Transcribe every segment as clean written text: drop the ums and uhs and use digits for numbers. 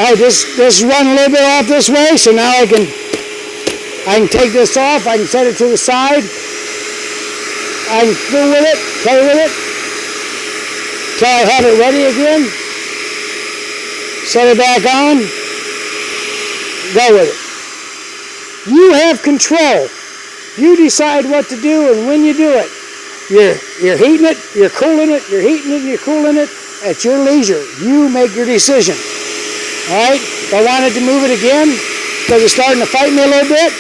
right, this run a little bit off this way, so now I can take this off. I can set it to the side. I can fool with it, play with it, till I have it ready again. Set it back on. Go with it. You have control. You decide what to do and when you do it. You're heating it, you're cooling it, you're heating it, you're cooling it. At your leisure. You make your decision. All right? If I wanted to move it again because it's starting to fight me a little bit,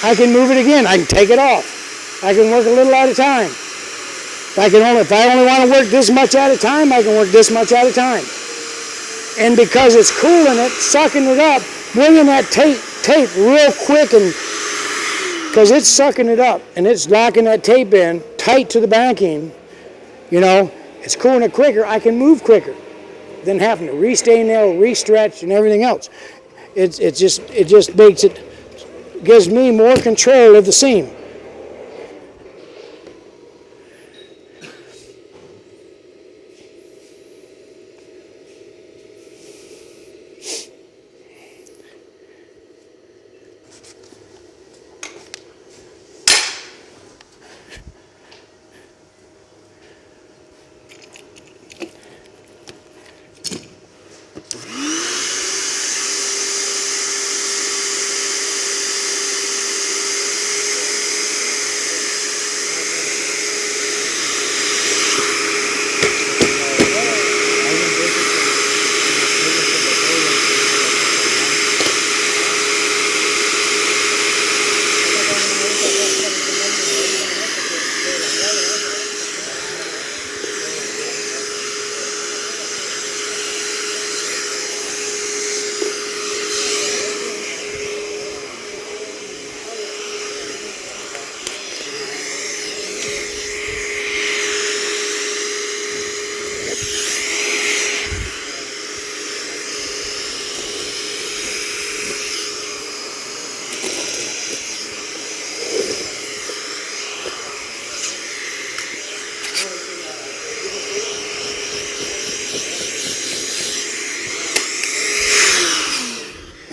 I can move it again. I can take it off. I can work a little at a time. If I only want to work this much at a time, I can work this much at a time. And because it's cooling it, sucking it up, bringing that tape real quick, and because it's sucking it up and it's locking that tape in tight to the backing, you know, it's cooling it quicker. I can move quicker than having to re-stay nail, re-stretch, and everything else. It just makes it, gives me more control of the seam.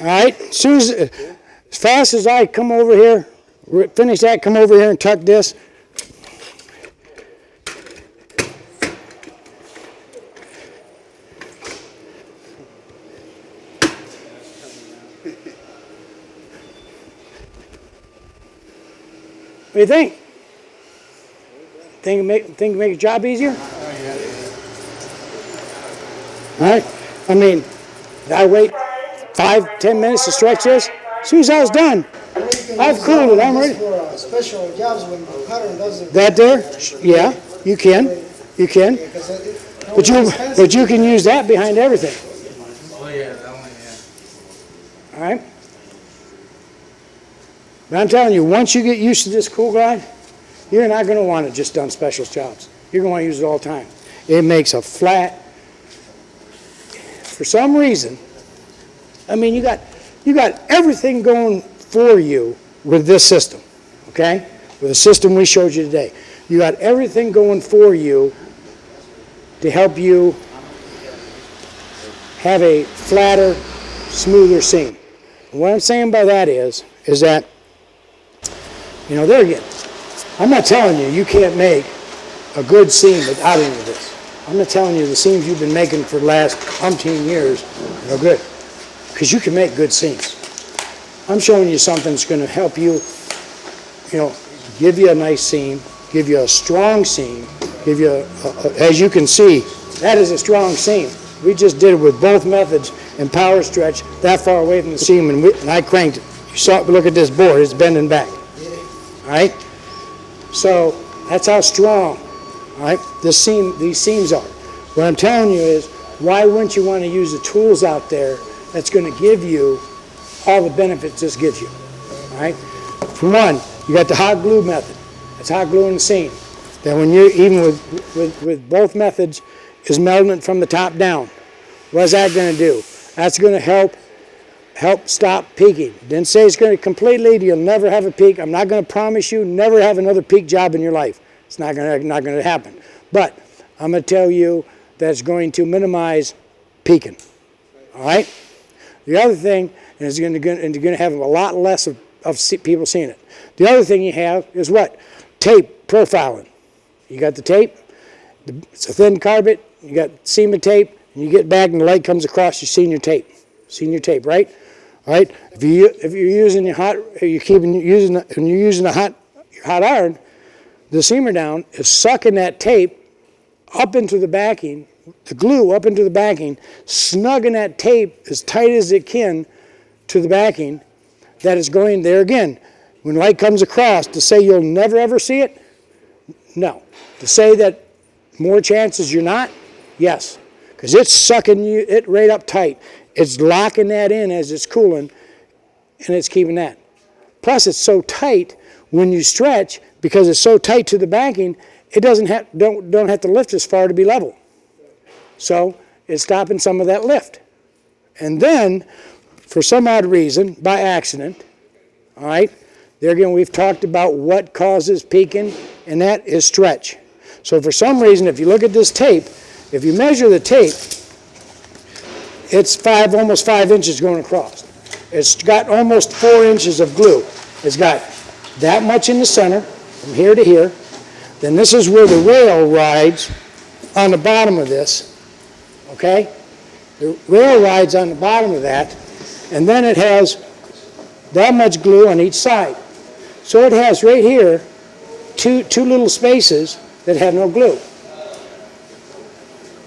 All right, as fast as I come over here, finish that, come over here and tuck this. What do you think? Think make your job easier? All right, I mean, I wait 5-10 minutes to stretch this. As soon as I was done, I've cooled it. I'm ready. For special jobs when the pattern doesn't. That there? Yeah, you can. You can. But you can use that behind everything. Oh yeah, that one, yeah. All right. But I'm telling you, once you get used to this Kool Glide, you're not going to want it just done special jobs. You're going to want to use it all the time. It makes a flat. For some reason, I mean, you got everything going for you with this system, okay? With the system we showed you today. You got everything going for you to help you have a flatter, smoother seam. And what I'm saying by that is that, you know, there again, I'm not telling you you can't make a good seam without any of this. I'm not telling you the seams you've been making for the last umpteen years are good. Because you can make good seams. I'm showing you something that's going to help you, you know, give you a nice seam, give you a strong seam, give you, as you can see, that is a strong seam. We just did it with both methods and power stretch that far away from the seam, and I cranked it. You saw it, look at this board, it's bending back. All right? So that's how strong, all right, these seams are. What I'm telling you is, why wouldn't you want to use the tools out there that's going to give you all the benefits this gives you, all right? For one, you got the hot glue method. That's hot gluing the seam. Then when you're, even with both methods, is melting it from the top down. What's that going to do? That's going to help stop peaking. Didn't say it's going to completely, you'll never have a peak. I'm not going to promise you never have another peak job in your life. It's not going to happen. But I'm going to tell you that's going to minimize peaking. All right? The other thing, and you're going to have a lot less of people seeing it. The other thing you have is what? Tape profiling. You got the tape, it's a thin carpet, you got SeamerDown tape, and you get back and the light comes across, you've seen your tape. Seen your tape, right? All right? If you're using your hot, when you're using your hot iron, the SeamerDown is sucking that tape up into the backing, the glue up into the backing, snugging that tape as tight as it can to the backing, that is going there again. When light comes across, to say you'll never ever see it, no. To say that more chances you're not, yes. Because it's sucking it right up tight. It's locking that in as it's cooling, and it's keeping that. Plus, it's so tight when you stretch, because it's so tight to the backing, it don't have to lift as far to be level. So it's stopping some of that lift. And then, for some odd reason, by accident, all right, there again, we've talked about what causes peaking, and that is stretch. So for some reason, if you look at this tape, if you measure the tape, it's almost 5 inches going across. It's got almost 4 inches of glue. It's got that much in the center, from here to here. Then this is where the rail rides on the bottom of this, okay? The rail rides on the bottom of that, and then it has that much glue on each side. So it has right here two little spaces that have no glue.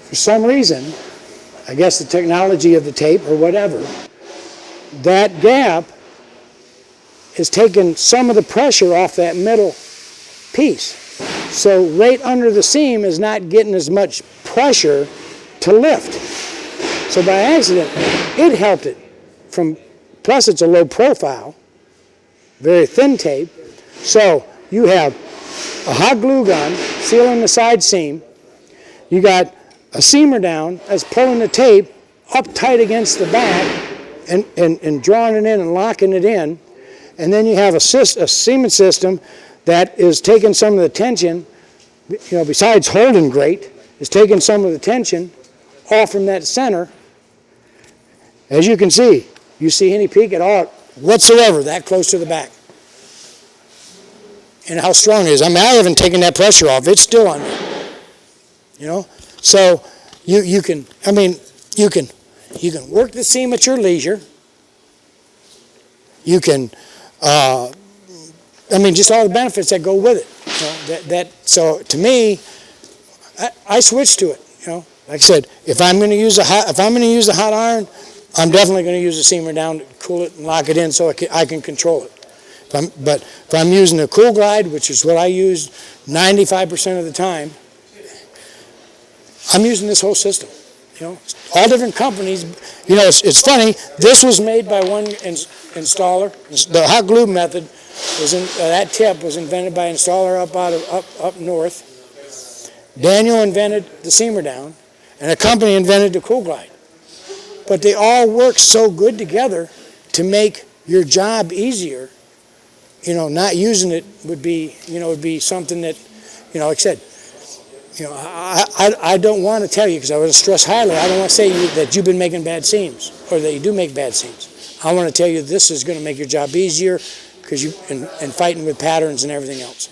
For some reason, I guess the technology of the tape or whatever, that gap is taking some of the pressure off that middle piece. So right under the seam is not getting as much pressure to lift. So by accident, it helped it. Plus it's a low profile, very thin tape. So you have a hot glue gun sealing the side seam. You got a SeamerDown that's pulling the tape up tight against the back and drawing it in and locking it in. And then you have a seaming system that is taking some of the tension, besides holding great, is taking some of the tension off from that center. As you can see, you see any peak at all whatsoever that close to the back. And how strong it is. I mean, I haven't taken that pressure off. It's still on me. So you can work the seam at your leisure. You can, just all the benefits that go with it. So to me, I switched to it. Like I said, if I'm going to use a hot iron, I'm definitely going to use a SeamerDown to cool it and lock it in so I can control it. But if I'm using a Kool Glide, which is what I use 95% of the time, I'm using this whole system. All different companies. It's funny. This was made by one installer. The hot glue method that tip was invented by an installer up north. Daniel invented the SeamerDown, and a company invented the Kool Glide. But they all work so good together to make your job easier. Not using it would be something that, like I said, I don't want to tell you, because I was a stress highly, I don't want to say that you've been making bad seams or that you do make bad seams. I want to tell you this is going to make your job easier, because and fighting with patterns and everything else.